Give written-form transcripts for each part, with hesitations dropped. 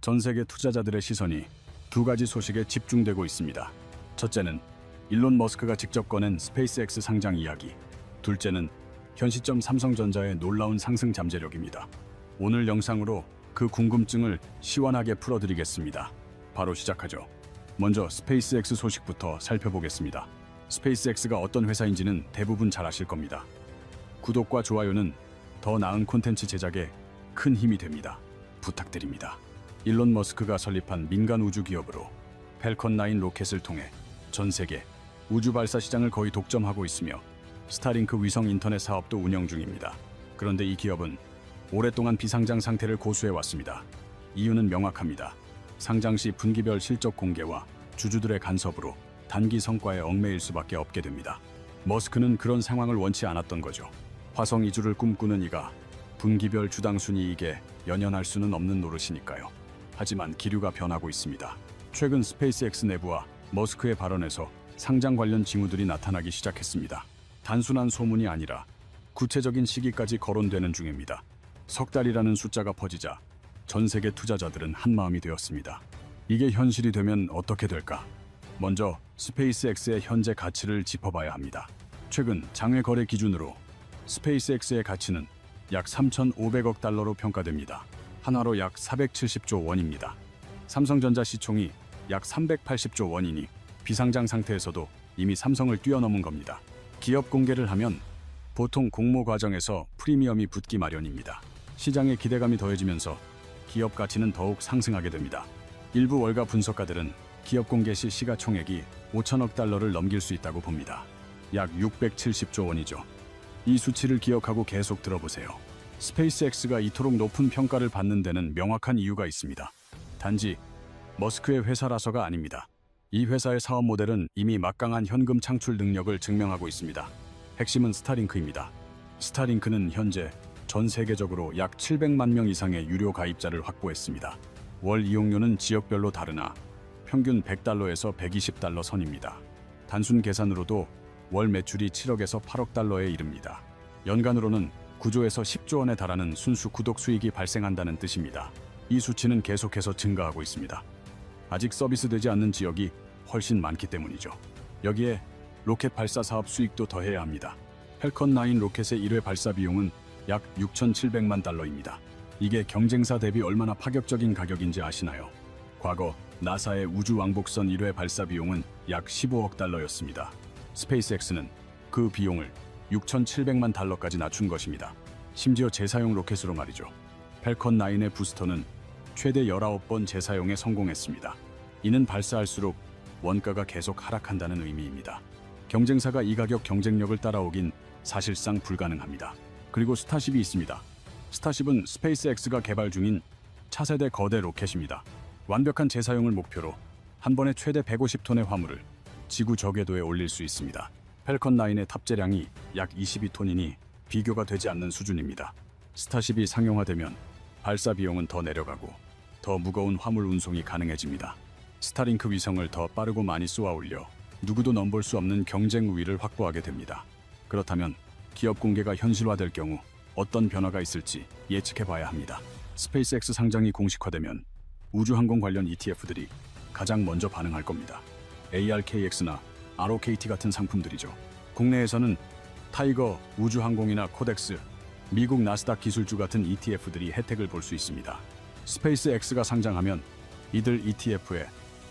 전 세계 투자자들의 시선이 두 가지 소식에 집중되고 있습니다. 첫째는 일론 머스크가 직접 꺼낸 스페이스X 상장 이야기, 둘째는 현 시점 삼성전자의 놀라운 상승 잠재력입니다. 오늘 영상으로 그 궁금증을 시원하게 풀어드리겠습니다. 바로 시작하죠. 먼저 스페이스X 소식부터 살펴보겠습니다. 스페이스X가 어떤 회사인지는 대부분 잘 아실 겁니다. 구독과 좋아요는 더 나은 콘텐츠 제작에 큰 힘이 됩니다. 부탁드립니다. 일론 머스크가 설립한 민간 우주 기업으로 펠컨 9 로켓을 통해 전 세계 우주 발사 시장을 거의 독점하고 있으며 스타링크 위성 인터넷 사업도 운영 중입니다. 그런데 이 기업은 오랫동안 비상장 상태를 고수해왔습니다. 이유는 명확합니다. 상장 시 분기별 실적 공개와 주주들의 간섭으로 단기 성과에 얽매일 수밖에 없게 됩니다. 머스크는 그런 상황을 원치 않았던 거죠. 화성 이주를 꿈꾸는 이가 분기별 주당 순이익에 연연할 수는 없는 노릇이니까요. 하지만 기류가 변하고 있습니다. 최근 스페이스X 내부와 머스크의 발언에서 상장 관련 징후들이 나타나기 시작했습니다. 단순한 소문이 아니라 구체적인 시기까지 거론되는 중입니다. 석 달이라는 숫자가 퍼지자 전 세계 투자자들은 한마음이 되었습니다. 이게 현실이 되면 어떻게 될까? 먼저 스페이스X의 현재 가치를 짚어봐야 합니다. 최근 장외 거래 기준으로 스페이스X의 가치는 약 3,500억 달러로 평가됩니다. 한화로 약 470조 원입니다. 삼성전자 시총이 약 380조 원이니 비상장 상태에서도 이미 삼성을 뛰어넘은 겁니다. 기업 공개를 하면 보통 공모 과정에서 프리미엄이 붙기 마련입니다. 시장의 기대감이 더해지면서 기업 가치는 더욱 상승하게 됩니다. 일부 월가 분석가들은 기업 공개 시 시가총액이 5천억 달러를 넘길 수 있다고 봅니다. 약 670조 원이죠. 이 수치를 기억하고 계속 들어보세요. 스페이스X가 이토록 높은 평가를 받는 데는 명확한 이유가 있습니다. 단지 머스크의 회사라서가 아닙니다. 이 회사의 사업 모델은 이미 막강한 현금 창출 능력을 증명하고 있습니다. 핵심은 스타링크입니다. 스타링크는 현재 전 세계적으로 약 700만 명 이상의 유료 가입자를 확보했습니다. 월 이용료는 지역별로 다르나 평균 100달러에서 120달러 선입니다. 단순 계산으로도 월 매출이 7억에서 8억 달러에 이릅니다. 연간으로는 9조에서 10조 원에 달하는 순수 구독 수익이 발생한다는 뜻입니다. 이 수치는 계속해서 증가하고 있습니다. 아직 서비스되지 않는 지역이 훨씬 많기 때문이죠. 여기에 로켓 발사 사업 수익도 더해야 합니다. 펠컨 9 로켓의 1회 발사 비용은 약 6,700만 달러입니다. 이게 경쟁사 대비 얼마나 파격적인 가격인지 아시나요? 과거 나사의 우주 왕복선 1회 발사 비용은 약 15억 달러였습니다. 스페이스X는 그 비용을 6,700만 달러까지 낮춘 것입니다. 심지어 재사용 로켓으로 말이죠. 펠컨 9의 부스터는 최대 19번 재사용에 성공했습니다. 이는 발사할수록 원가가 계속 하락한다는 의미입니다. 경쟁사가 이 가격 경쟁력을 따라오긴 사실상 불가능합니다. 그리고 스타쉽이 있습니다. 스타쉽은 스페이스X가 개발 중인 차세대 거대 로켓입니다. 완벽한 재사용을 목표로 한 번에 최대 150톤의 화물을 지구 저궤도에 올릴 수 있습니다. 펠컨 9의 탑재량이 약 22톤이니 비교가 되지 않는 수준입니다. 스타쉽이 상용화되면 발사 비용은 더 내려가고 더 무거운 화물 운송이 가능해집니다. 스타링크 위성을 더 빠르고 많이 쏘아 올려 누구도 넘볼 수 없는 경쟁 우위를 확보하게 됩니다. 그렇다면 기업 공개가 현실화될 경우 어떤 변화가 있을지 예측해봐야 합니다. 스페이스X 상장이 공식화되면 우주항공 관련 ETF들이 가장 먼저 반응할 겁니다. ARKX나 ROKT 같은 상품들이죠. 국내에서는 타이거, 우주항공이나 코덱스, 미국 나스닥 기술주 같은 ETF들이 혜택을 볼 수 있습니다. 스페이스X가 상장하면 이들 ETF에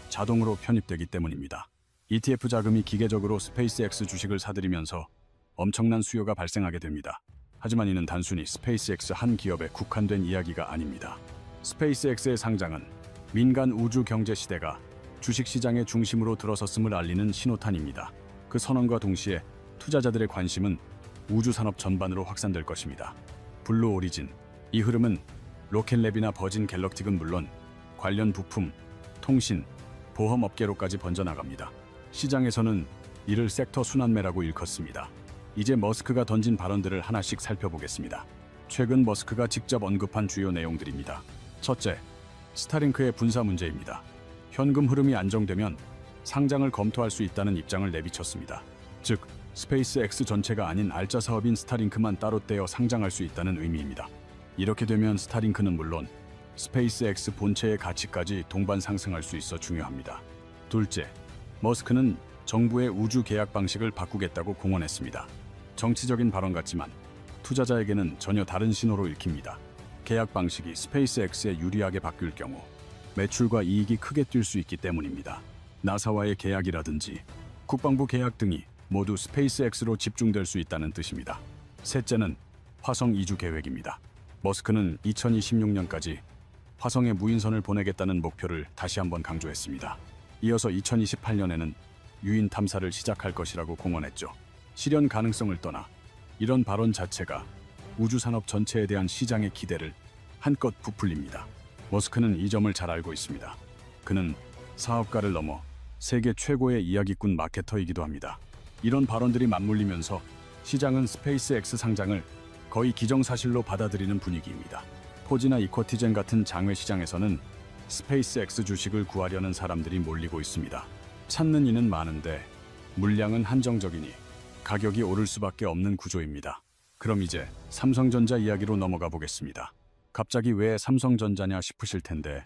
자동으로 편입되기 때문입니다. ETF 자금이 기계적으로 스페이스X 주식을 사들이면서 엄청난 수요가 발생하게 됩니다. 하지만 이는 단순히 스페이스X 한 기업에 국한된 이야기가 아닙니다. 스페이스X의 상장은 민간 우주 경제 시대가 주식시장의 중심으로 들어섰음을 알리는 신호탄입니다. 그 선언과 동시에 투자자들의 관심은 우주산업 전반으로 확산될 것입니다. 블루 오리진, 이 흐름은 로켓랩이나 버진 갤럭틱은 물론 관련 부품, 통신, 보험업계로까지 번져나갑니다. 시장에서는 이를 섹터 순환매라고 일컫습니다. 이제 머스크가 던진 발언들을 하나씩 살펴보겠습니다. 최근 머스크가 직접 언급한 주요 내용들입니다. 첫째, 스타링크의 분사 문제입니다. 현금 흐름이 안정되면 상장을 검토할 수 있다는 입장을 내비쳤습니다. 즉, 스페이스X 전체가 아닌 알짜 사업인 스타링크만 따로 떼어 상장할 수 있다는 의미입니다. 이렇게 되면 스타링크는 물론 스페이스X 본체의 가치까지 동반 상승할 수 있어 중요합니다. 둘째, 머스크는 정부의 우주 계약 방식을 바꾸겠다고 공언했습니다. 정치적인 발언 같지만 투자자에게는 전혀 다른 신호로 읽힙니다. 계약 방식이 스페이스X에 유리하게 바뀔 경우 매출과 이익이 크게 뛸 수 있기 때문입니다. 나사와의 계약이라든지 국방부 계약 등이 모두 스페이스X로 집중될 수 있다는 뜻입니다. 셋째는 화성 이주 계획입니다. 머스크는 2026년까지 화성에 무인선을 보내겠다는 목표를 다시 한번 강조했습니다. 이어서 2028년에는 유인 탐사를 시작할 것이라고 공언했죠. 실현 가능성을 떠나 이런 발언 자체가 우주산업 전체에 대한 시장의 기대를 한껏 부풀립니다. 머스크는 이 점을 잘 알고 있습니다. 그는 사업가를 넘어 세계 최고의 이야기꾼 마케터이기도 합니다. 이런 발언들이 맞물리면서 시장은 스페이스X 상장을 거의 기정사실로 받아들이는 분위기입니다. 포지나 이쿼티젠 같은 장외 시장에서는 스페이스X 주식을 구하려는 사람들이 몰리고 있습니다. 찾는 이는 많은데 물량은 한정적이니 가격이 오를 수밖에 없는 구조입니다. 그럼 이제 삼성전자 이야기로 넘어가 보겠습니다. 갑자기 왜 삼성전자냐 싶으실 텐데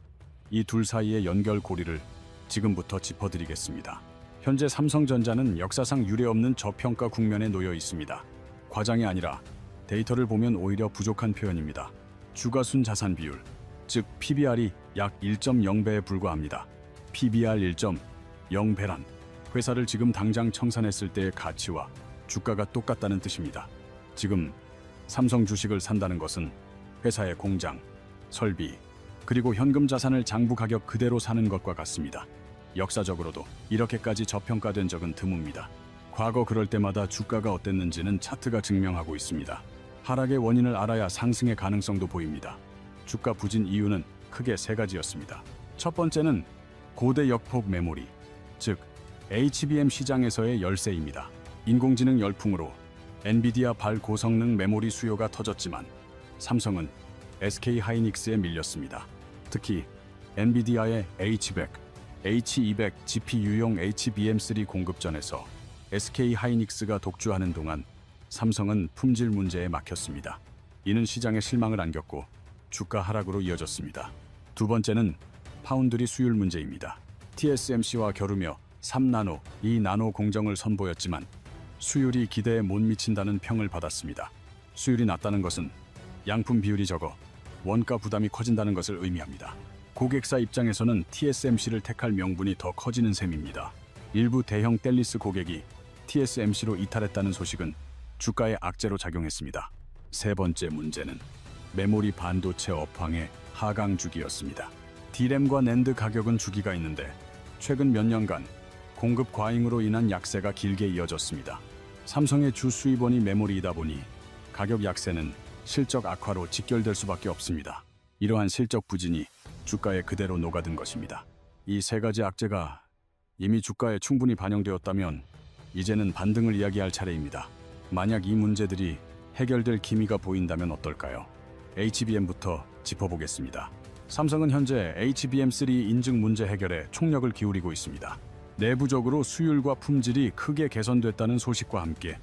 이 둘 사이의 연결고리를 지금부터 짚어드리겠습니다. 현재 삼성전자는 역사상 유례없는 저평가 국면에 놓여 있습니다. 과장이 아니라 데이터를 보면 오히려 부족한 표현입니다. 주가순자산 비율, 즉 PBR이 약 1.0배에 불과합니다. PBR 1.0배란 회사를 지금 당장 청산했을 때의 가치와 주가가 똑같다는 뜻입니다. 지금 삼성 주식을 산다는 것은 회사의 공장, 설비, 그리고 현금 자산을 장부 가격 그대로 사는 것과 같습니다. 역사적으로도 이렇게까지 저평가된 적은 드뭅니다. 과거 그럴 때마다 주가가 어땠는지는 차트가 증명하고 있습니다. 하락의 원인을 알아야 상승의 가능성도 보입니다. 주가 부진 이유는 크게 세 가지였습니다. 첫 번째는 고대 역폭 메모리, 즉 HBM 시장에서의 열세입니다. 인공지능 열풍으로 엔비디아 발고성능 메모리 수요가 터졌지만 삼성은 SK 하이닉스에 밀렸습니다. 특히 엔비디아의 H100, H200 GPU용 HBM3 공급전에서 SK 하이닉스가 독주하는 동안 삼성은 품질 문제에 막혔습니다. 이는 시장에 실망을 안겼고 주가 하락으로 이어졌습니다. 두 번째는 파운드리 수율 문제입니다. TSMC와 겨루며 3나노, 2나노 공정을 선보였지만 수율이 기대에 못 미친다는 평을 받았습니다. 수율이 낮다는 것은 양품 비율이 적어 원가 부담이 커진다는 것을 의미합니다. 고객사 입장에서는 TSMC를 택할 명분이 더 커지는 셈입니다. 일부 대형 뗄리스 고객이 TSMC로 이탈했다는 소식은 주가에 악재로 작용했습니다. 세 번째 문제는 메모리 반도체 업황의 하강 주기였습니다. D램과 낸드 가격은 주기가 있는데 최근 몇 년간 공급 과잉으로 인한 약세가 길게 이어졌습니다. 삼성의 주 수입원이 메모리이다 보니 가격 약세는 실적 악화로 직결될 수밖에 없습니다. 이러한 실적 부진이 주가에 그대로 녹아든 것입니다. 이 세 가지 악재가 이미 주가에 충분히 반영되었다면 이제는 반등을 이야기할 차례입니다. 만약 이 문제들이 해결될 기미가 보인다면 어떨까요? HBM부터 짚어보겠습니다. 삼성은 현재 HBM3 인증 문제 해결에 총력을 기울이고 있습니다. 내부적으로 수율과 품질이 크게 개선됐다는 소식과 함께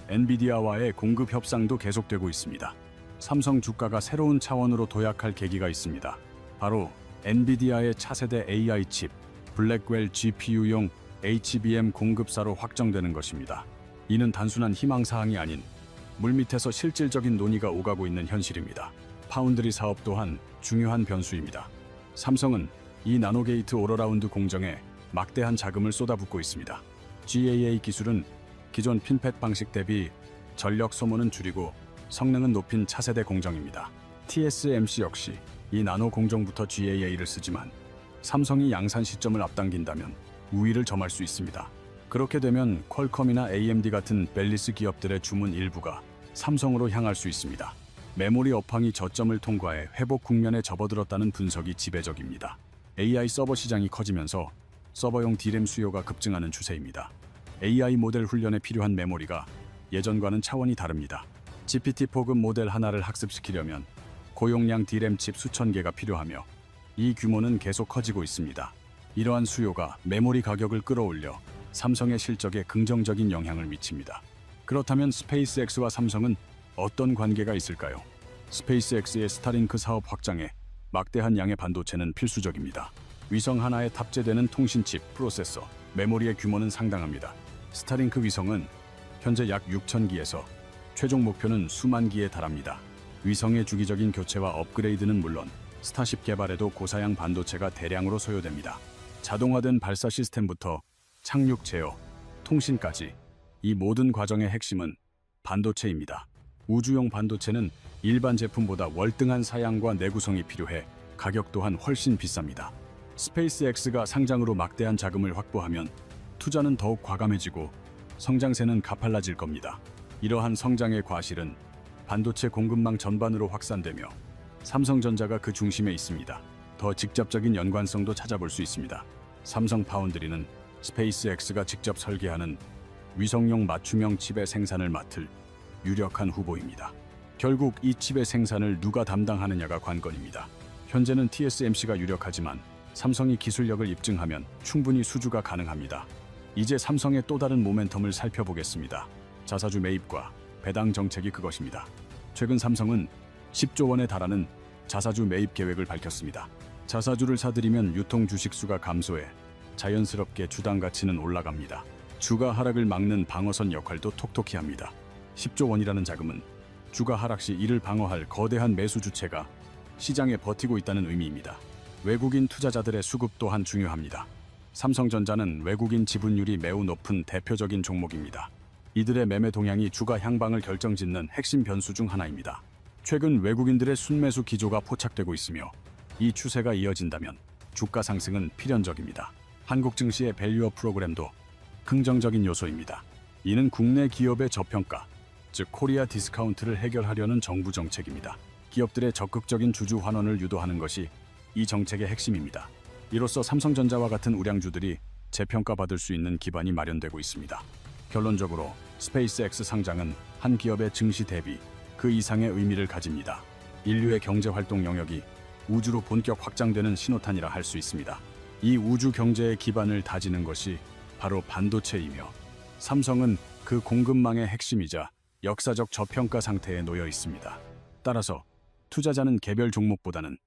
엔비디아와의 공급 협상도 계속되고 있습니다. 삼성 주가가 새로운 차원으로 도약할 계기가 있습니다. 바로 엔비디아의 차세대 AI 칩, 블랙웰 GPU용 HBM 공급사로 확정되는 것입니다. 이는 단순한 희망사항이 아닌 물밑에서 실질적인 논의가 오가고 있는 현실입니다. 파운드리 사업 또한 중요한 변수입니다. 삼성은 이 나노게이트 올어라운드 공정에 막대한 자금을 쏟아붓고 있습니다. GAA 기술은 기존 핀팻 방식 대비 전력 소모는 줄이고 성능은 높인 차세대 공정입니다. TSMC 역시 이 나노 공정부터 GAA를 쓰지만 삼성이 양산 시점을 앞당긴다면 우위를 점할 수 있습니다. 그렇게 되면 퀄컴이나 AMD 같은 벨리스 기업들의 주문 일부가 삼성으로 향할 수 있습니다. 메모리 업황이 저점을 통과해 회복 국면에 접어들었다는 분석이 지배적입니다. AI 서버 시장이 커지면서 서버용 D램 수요가 급증하는 추세입니다. AI 모델 훈련에 필요한 메모리가 예전과는 차원이 다릅니다. GPT-4급 모델 하나를 학습시키려면 고용량 D램 칩 수천 개가 필요하며 이 규모는 계속 커지고 있습니다. 이러한 수요가 메모리 가격을 끌어올려 삼성의 실적에 긍정적인 영향을 미칩니다. 그렇다면 스페이스X와 삼성은 어떤 관계가 있을까요? 스페이스X의 스타링크 사업 확장에 막대한 양의 반도체는 필수적입니다. 위성 하나에 탑재되는 통신칩, 프로세서, 메모리의 규모는 상당합니다. 스타링크 위성은 현재 약 6,000기에서 최종 목표는 수만 기에 달합니다. 위성의 주기적인 교체와 업그레이드는 물론 스타쉽 개발에도 고사양 반도체가 대량으로 소요됩니다. 자동화된 발사 시스템부터 착륙 제어, 통신까지 이 모든 과정의 핵심은 반도체입니다. 우주용 반도체는 일반 제품보다 월등한 사양과 내구성이 필요해 가격 또한 훨씬 비쌉니다. 스페이스X가 상장으로 막대한 자금을 확보하면 투자는 더욱 과감해지고 성장세는 가팔라질 겁니다. 이러한 성장의 과실은 반도체 공급망 전반으로 확산되며 삼성전자가 그 중심에 있습니다. 더 직접적인 연관성도 찾아볼 수 있습니다. 삼성 파운드리는 스페이스X가 직접 설계하는 위성용 맞춤형 칩의 생산을 맡을 유력한 후보입니다. 결국 이 칩의 생산을 누가 담당하느냐가 관건입니다. 현재는 TSMC가 유력하지만 삼성이 기술력을 입증하면 충분히 수주가 가능합니다. 이제 삼성의 또 다른 모멘텀을 살펴보겠습니다. 자사주 매입과 배당 정책이 그것입니다. 최근 삼성은 10조 원에 달하는 자사주 매입 계획을 밝혔습니다. 자사주를 사들이면 유통 주식 수가 감소해 자연스럽게 주당 가치는 올라갑니다. 주가 하락을 막는 방어선 역할도 톡톡히 합니다. 10조 원이라는 자금은 주가 하락 시 이를 방어할 거대한 매수 주체가 시장에 버티고 있다는 의미입니다. 외국인 투자자들의 수급 또한 중요합니다. 삼성전자는 외국인 지분율이 매우 높은 대표적인 종목입니다. 이들의 매매 동향이 주가 향방을 결정짓는 핵심 변수 중 하나입니다. 최근 외국인들의 순매수 기조가 포착되고 있으며 이 추세가 이어진다면 주가 상승은 필연적입니다. 한국 증시의 밸류업 프로그램도 긍정적인 요소입니다. 이는 국내 기업의 저평가, 즉 코리아 디스카운트를 해결하려는 정부 정책입니다. 기업들의 적극적인 주주 환원을 유도하는 것이 이 정책의 핵심입니다. 이로써 삼성전자와 같은 우량주들이 재평가받을 수 있는 기반이 마련되고 있습니다. 결론적으로 스페이스X 상장은 한 기업의 증시 대비 그 이상의 의미를 가집니다. 인류의 경제활동 영역이 우주로 본격 확장되는 신호탄이라 할 수 있습니다. 이 우주 경제의 기반을 다지는 것이 바로 반도체이며 삼성은 그 공급망의 핵심이자 역사적 저평가 상태에 놓여 있습니다. 따라서 투자자는 개별 종목보다는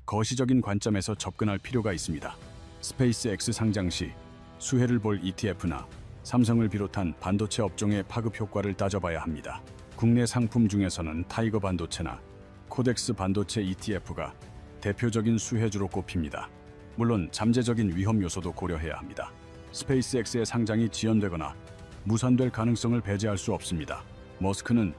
거시적인 관점에서 접근할 필요가 있습니다. 스페이스X 상장 시 수혜를 볼 ETF나 삼성을 비롯한 반도체 업종의 파급 효과를 따져봐야 합니다. 국내 상품 중에서는 타이거 반도체나 코덱스 반도체 ETF가 대표적인 수혜주로 꼽힙니다. 물론 잠재적인 위험 요소도 고려해야 합니다. 스페이스X의 상장이 지연되거나 무산될 가능성을 배제할 수 없습니다. 머스크는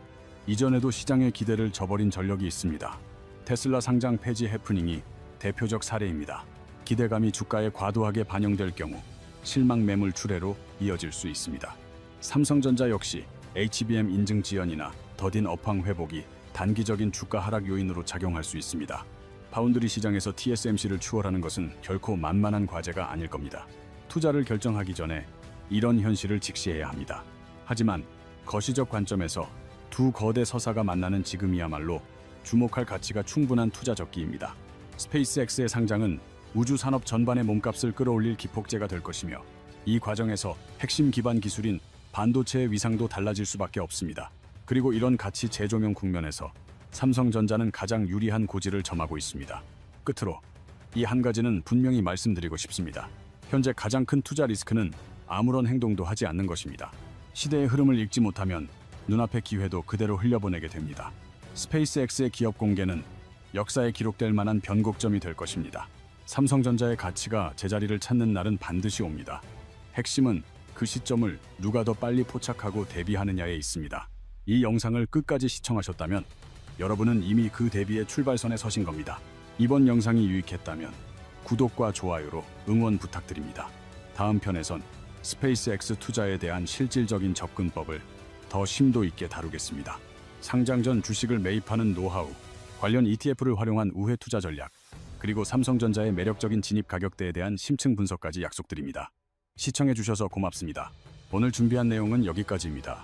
이전에도 시장의 기대를 저버린 전력이 있습니다. 테슬라 상장 폐지 해프닝이 대표적 사례입니다. 기대감이 주가에 과도하게 반영될 경우 실망 매물 출회로 이어질 수 있습니다. 삼성전자 역시 HBM 인증 지연이나 더딘 업황 회복이 단기적인 주가 하락 요인으로 작용할 수 있습니다. 파운드리 시장에서 TSMC를 추월하는 것은 결코 만만한 과제가 아닐 겁니다. 투자를 결정하기 전에 이런 현실을 직시해야 합니다. 하지만 거시적 관점에서 두 거대 서사가 만나는 지금이야말로 주목할 가치가 충분한 투자 적기입니다. 스페이스X의 상장은 우주 산업 전반의 몸값을 끌어올릴 기폭제가 될 것이며 이 과정에서 핵심 기반 기술인 반도체의 위상도 달라질 수밖에 없습니다. 그리고 이런 가치 재조명 국면에서 삼성전자는 가장 유리한 고지를 점하고 있습니다. 끝으로 이 한 가지는 분명히 말씀드리고 싶습니다. 현재 가장 큰 투자 리스크는 아무런 행동도 하지 않는 것입니다. 시대의 흐름을 읽지 못하면 눈앞의 기회도 그대로 흘려보내게 됩니다. 스페이스X의 기업 공개는 역사에 기록될 만한 변곡점이 될 것입니다. 삼성전자의 가치가 제자리를 찾는 날은 반드시 옵니다. 핵심은 그 시점을 누가 더 빨리 포착하고 대비하느냐에 있습니다. 이 영상을 끝까지 시청하셨다면 여러분은 이미 그 대비의 출발선에 서신 겁니다. 이번 영상이 유익했다면 구독과 좋아요로 응원 부탁드립니다. 다음 편에선 스페이스X 투자에 대한 실질적인 접근법을 더 심도 있게 다루겠습니다. 상장 전 주식을 매입하는 노하우, 관련 ETF를 활용한 우회 투자 전략, 그리고 삼성전자의 매력적인 진입 가격대에 대한 심층 분석까지 약속드립니다. 시청해주셔서 고맙습니다. 오늘 준비한 내용은 여기까지입니다.